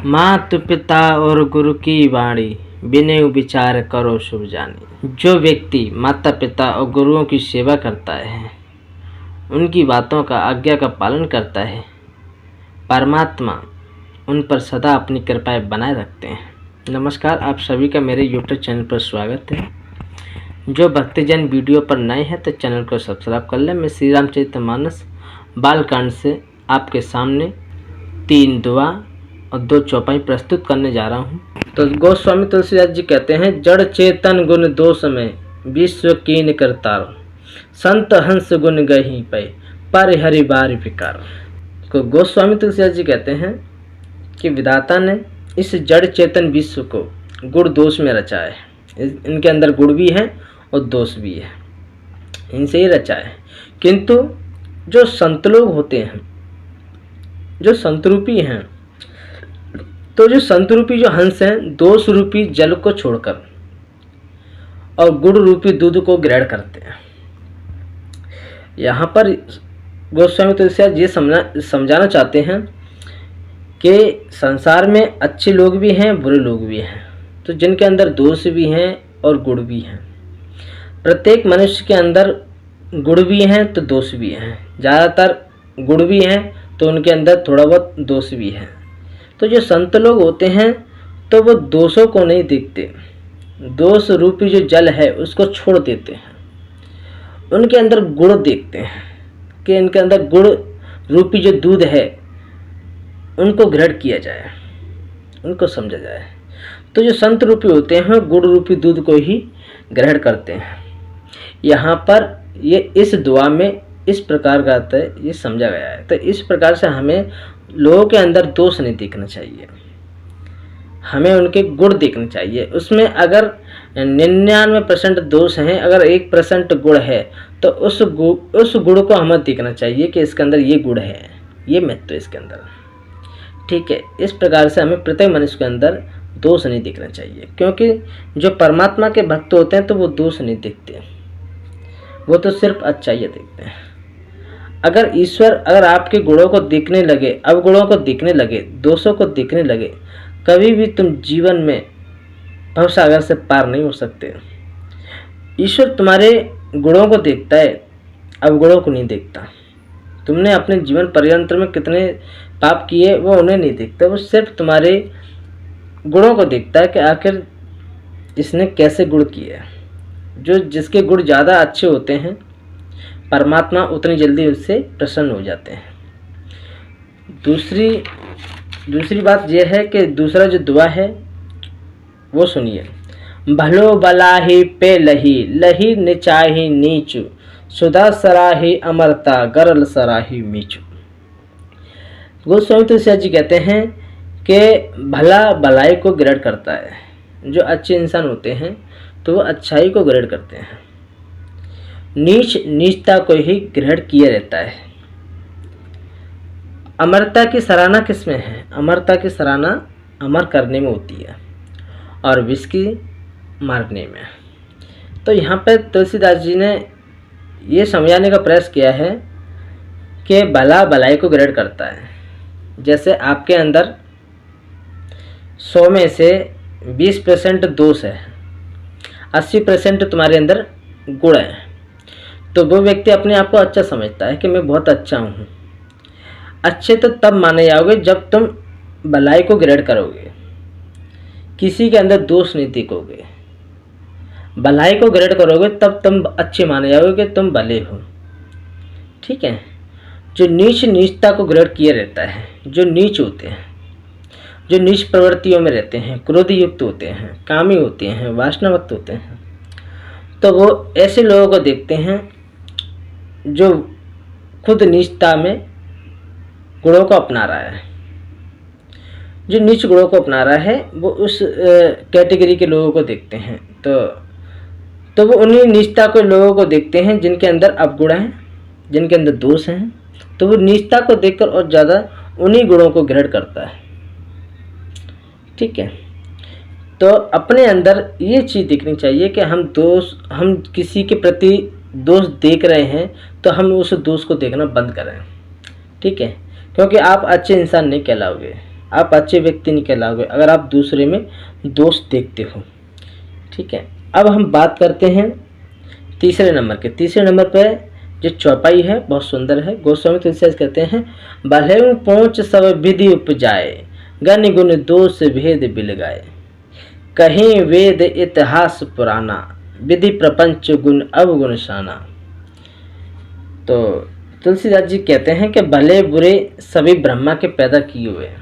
मातु पिता और गुरु की वाणी, विनय विचार करो शुभ जानी। जो व्यक्ति माता पिता और गुरुओं की सेवा करता है, उनकी बातों का आज्ञा का पालन करता है, परमात्मा उन पर सदा अपनी कृपाएं बनाए रखते हैं। नमस्कार, आप सभी का मेरे यूट्यूब चैनल पर स्वागत है। जो भक्तजन वीडियो पर नए हैं तो चैनल को सब्सक्राइब कर लें। मैं श्री रामचरितमानस बालकांड से आपके सामने 3 दुआ और 2 चौपाई प्रस्तुत करने जा रहा हूँ। तो गोस्वामी तुलसीदास जी कहते हैं, जड़ चेतन गुण दोष में विश्व कीन करतार, संत हंस गुण गही पे पर हरि बार विकार। तो गोस्वामी तुलसीदास जी कहते हैं कि विधाता ने इस जड़ चेतन विश्व को गुण दोष में रचा है। इनके अंदर गुण भी है और दोष भी है, इनसे ही रचा है। किंतु जो संत लोग होते हैं, जो संतरूपी हैं, तो जो संतरूपी जो हंस हैं, दोष रूपी जल को छोड़कर और गुड़ रूपी दूध को ग्रहण करते हैं। यहाँ पर गोस्वामी तुलसीदास ये समझाना चाहते हैं कि संसार में अच्छे लोग भी हैं, बुरे लोग भी हैं, तो जिनके अंदर दोष भी हैं और गुण भी हैं। प्रत्येक मनुष्य के अंदर गुण भी हैं तो दोष भी हैं। ज़्यादातर गुण भी हैं तो उनके अंदर थोड़ा बहुत दोष भी है। तो जो संत लोग होते हैं तो वो दोषों को नहीं देखते, दोष रूपी जो जल है उसको छोड़ देते हैं। उनके अंदर गुण देखते हैं कि इनके अंदर गुण रूपी जो दूध है उनको ग्रहण किया जाए, उनको समझा जाए। तो जो संत रूपी होते हैं गुण रूपी दूध को ही ग्रहण करते हैं। यहाँ पर ये इस दुआ में इस प्रकार का अर्थ है, ये समझा गया है। तो इस प्रकार से हमें लोगों के अंदर दोष नहीं देखना चाहिए, हमें उनके गुण देखने चाहिए। उसमें अगर 99% दोष हैं, अगर 1% गुण है, तो उस गुण को हमें देखना चाहिए कि इसके अंदर ये गुण है, ये महत्व इसके अंदर। ठीक है, इस प्रकार से हमें प्रत्येक मनुष्य के अंदर दोष नहीं देखना चाहिए, क्योंकि जो परमात्मा के भक्त होते हैं तो वो दोष नहीं देखते, वो तो सिर्फ अच्छाई देखते हैं। अगर ईश्वर अगर आपके गुणों को देखने लगे, अवगुणों को देखने लगे, दोषों को देखने लगे, कभी भी तुम जीवन में भवसागर से पार नहीं हो सकते। ईश्वर तुम्हारे गुणों को देखता है, अवगुणों को नहीं देखता। तुमने अपने जीवन पर्यंत में कितने पाप किए वो उन्हें नहीं देखता, वो सिर्फ तुम्हारे गुणों को देखता है कि आखिर इसने कैसे गुण किए। जो जिसके गुण ज़्यादा अच्छे होते हैं, परमात्मा उतनी जल्दी उससे प्रसन्न हो जाते हैं। दूसरी बात यह है कि दूसरा जो दुआ है वो सुनिए। भलो बलाही पे लही, लही निचाही नीचू, सुधा सराही अमरता, गरल सराही मीचू। गोस्वामी तुलसीदास जी कहते हैं कि भला भलाई को ग्रहण करता है। जो अच्छे इंसान होते हैं तो वो अच्छाई को ग्रहण करते हैं, नीच नीचता को ही ग्रहण किए रहता है। अमरता की सराहना किसमें है? अमरता की सराहना अमर करने में होती है और विष की मारने में। तो यहाँ पर तुलसीदास जी ने ये समझाने का प्रयास किया है कि भला भलाई को ग्रहण करता है। जैसे आपके अंदर 100 में से 20% दोष है, 80% तुम्हारे अंदर गुण है, तो वो व्यक्ति अपने आप को अच्छा समझता है कि मैं बहुत अच्छा हूँ। अच्छे तो तब माने जाओगे जब तुम भलाई को ग्रहण करोगे, किसी के अंदर दोष नहीं देखोगे, भलाई को ग्रहण करोगे तब तुम अच्छे माने जाओगे कि तुम भले हो। ठीक है, जो नीचता को ग्रहण किए रहता है, जो नीच होते हैं, जो नीच प्रवृत्तियों में रहते हैं, क्रोध युक्त होते हैं, कामी होते हैं, वासनावक्त होते हैं, तो वो ऐसे लोगों को देखते हैं जो खुद नीचता में गुणों को अपना रहा है। जो नीच गुणों को अपना रहा है वो उस कैटेगरी के लोगों को देखते हैं। तो वो उन्हीं नीचता के लोगों को देखते हैं जिनके अंदर अवगुण हैं, जिनके अंदर दोष हैं। तो वो नीचता को देखकर और ज़्यादा उन्हीं गुणों को ग्रहण करता है। ठीक है, तो अपने अंदर ये चीज़ देखनी चाहिए कि हम किसी के प्रति दोष देख रहे हैं तो हम उस दोष को देखना बंद करें। ठीक है, क्योंकि आप अच्छे इंसान नहीं कहलाओगे। आप अच्छे व्यक्ति नहीं कहलाओगे अगर आप दूसरे में दोष देखते हो। ठीक है, अब हम बात करते हैं तीसरे नंबर के। तीसरे नंबर पर जो चौपाई है बहुत सुंदर है। गोस्वामी तुलसीदास कहते हैं, भले पहुँच सब विधि उपजाए, गण गुण दोष भेद बिल गाए, कहीं वेद इतिहास पुराना, विधि प्रपंच गुण अवगुण शाना। तो तुलसीदास जी कहते हैं कि भले बुरे सभी ब्रह्मा के पैदा किए हुए हैं।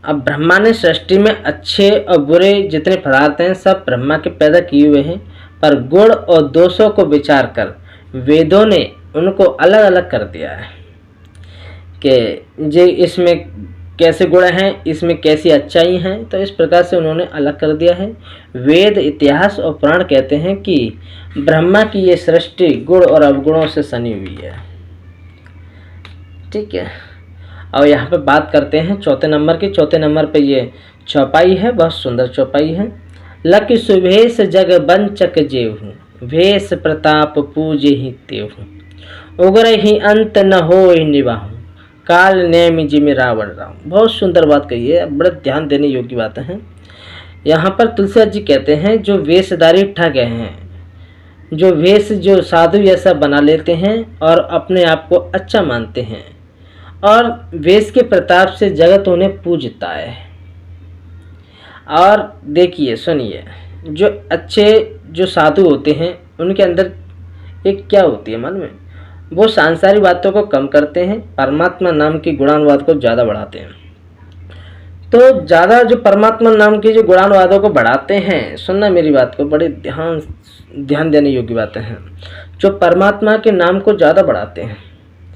अब ब्रह्मा ने सृष्टि में अच्छे और बुरे जितने पदार्थ हैं सब ब्रह्मा के पैदा किए हुए हैं, पर गुण और दोषों को विचार कर वेदों ने उनको अलग अलग कर दिया है कि जे इसमें कैसे गुण हैं, इसमें कैसी अच्छाई हैं। तो इस प्रकार से उन्होंने अलग कर दिया है। वेद, इतिहास और पुराण कहते हैं कि ब्रह्मा की ये सृष्टि गुण और अवगुणों से सनी हुई है। ठीक है, और यहाँ पे बात करते हैं चौथे नंबर की। चौथे नंबर पे ये चौपाई है, बहुत सुंदर चौपाई है। लक सुभेश जग बंचक जेहू, भेष प्रताप पूजे ही तेहू, उग्र ही अंत न हो निवाहू, काल नेमि जिमि रावण राम। बहुत सुंदर बात कही है, बड़ा ध्यान देने योग्य बातें हैं। यहाँ पर तुलसीदास जी कहते हैं जो वेशधारी ठग हैं, जो वेश जो साधु जैसा बना लेते हैं और अपने आप को अच्छा मानते हैं और वेश के प्रताप से जगत उन्हें पूजता है। और देखिए सुनिए, जो अच्छे जो साधु होते हैं उनके अंदर एक क्या होती है मन में, वो सांसारिक बातों को कम करते हैं, परमात्मा नाम की गुणानुवाद को ज़्यादा बढ़ाते हैं। तो ज़्यादा जो परमात्मा नाम की जो गुणानुवादों को बढ़ाते हैं, सुनना मेरी बात को, बड़े ध्यान देने योग्य बातें हैं। जो परमात्मा के नाम को ज़्यादा बढ़ाते हैं,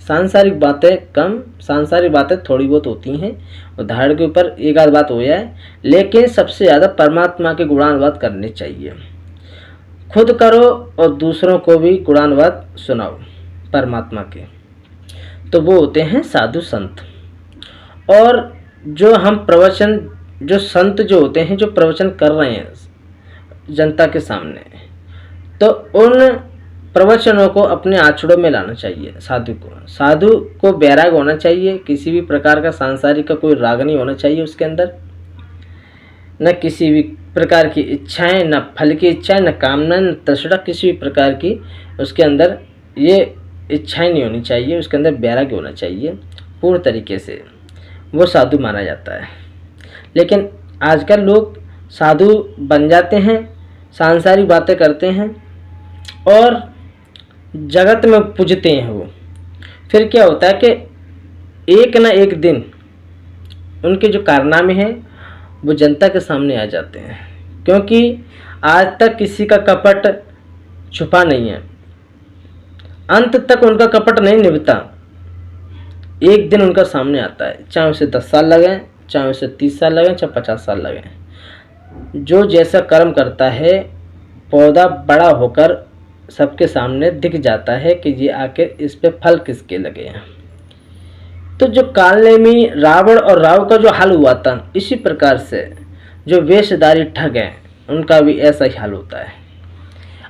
सांसारिक बातें कम, सांसारिक बातें थोड़ी बहुत होती हैं, उदाहरण के ऊपर एक आध बात हो जाए, लेकिन सबसे ज़्यादा परमात्मा के गुणानुवाद करने चाहिए। खुद करो और दूसरों को भी गुणानुवाद सुनाओ परमात्मा के, तो वो होते हैं साधु संत। और जो हम प्रवचन, जो संत जो होते हैं जो प्रवचन कर रहे हैं जनता के सामने, तो उन प्रवचनों को अपने आचड़ों में लाना चाहिए। साधु को बैराग होना चाहिए, किसी भी प्रकार का सांसारिक का कोई राग नहीं होना चाहिए उसके अंदर, न किसी भी प्रकार की इच्छाएं, न फल की इच्छाएं, न कामना, न तृष्णा, किसी भी प्रकार की उसके अंदर ये इच्छाएं नहीं होनी चाहिए। उसके अंदर बैराग्य होना चाहिए पूर्ण तरीके से, वो साधु माना जाता है। लेकिन आजकल लोग साधु बन जाते हैं, सांसारिक बातें करते हैं और जगत में पूजते हैं वो। फिर क्या होता है कि एक ना एक दिन उनके जो कारनामे हैं वो जनता के सामने आ जाते हैं, क्योंकि आज तक किसी का कपट छुपा नहीं है, अंत तक उनका कपट नहीं निभता। एक दिन उनका सामने आता है, चाहे उसे 10 साल लगे, चाहे उसे 30 साल लगे, चाहे 50 साल लगे। जो जैसा कर्म करता है, पौधा बड़ा होकर सबके सामने दिख जाता है कि ये आखिर इस पे फल किसके लगे हैं। तो जो कालनेमी रावण और राव का जो हाल हुआ था, इसी प्रकार से जो वेशधारी ठग हैं उनका भी ऐसा ही हाल होता है।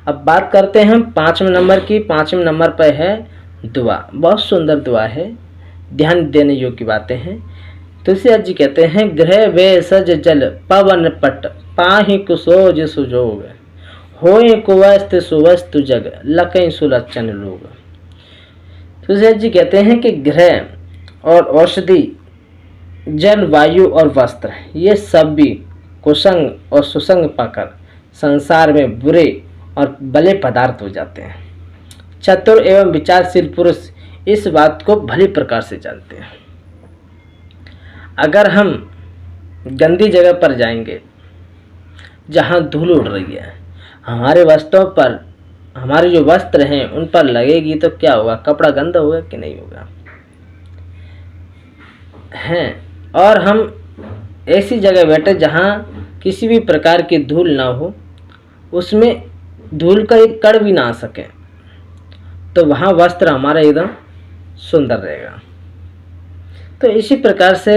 अब बात करते हैं हम 5वें नंबर की। 5वें नंबर पर है दुआ। बहुत सुंदर दुआ है, ध्यान देने योग्य बातें हैं। तुलसीदास जी कहते हैं, गृह वे सज जल पवन पट, पाहि कुसोज सुजोग, होए कुवस्त सुवस्तु जग, लकई सुलक्षण लोग। तुलसीदास जी कहते हैं कि गृह और औषधि, जल, वायु और वस्त्र, ये सब भी कुसंग और सुसंग पाकर संसार में बुरे और भले पदार्थ हो जाते हैं। चतुर एवं विचारशील पुरुष इस बात को भली प्रकार से जानते हैं। अगर हम गंदी जगह पर जाएंगे जहाँ धूल उड़ रही है, हमारे वस्त्रों पर, हमारे जो वस्त्र हैं उन पर लगेगी तो क्या होगा, कपड़ा गंदा होगा कि नहीं होगा हैं। और हम ऐसी जगह बैठे जहाँ किसी भी प्रकार की धूल ना हो, उसमें धूल का एक कण भी ना आ सके, तो वहाँ वस्त्र हमारा एकदम सुंदर रहेगा। तो इसी प्रकार से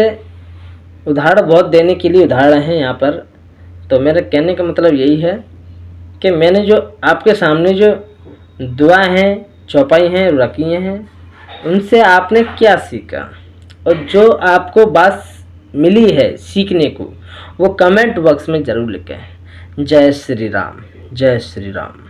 उदाहरण बहुत देने के लिए उदाहरण हैं यहाँ पर। तो मेरे कहने का मतलब यही है कि मैंने जो आपके सामने जो दुआ हैं, चौपाई हैं, रखी हैं, उनसे आपने क्या सीखा, और जो आपको बात मिली है सीखने को वो कमेंट बॉक्स में ज़रूर लिखें। जय श्री राम, जय श्री राम।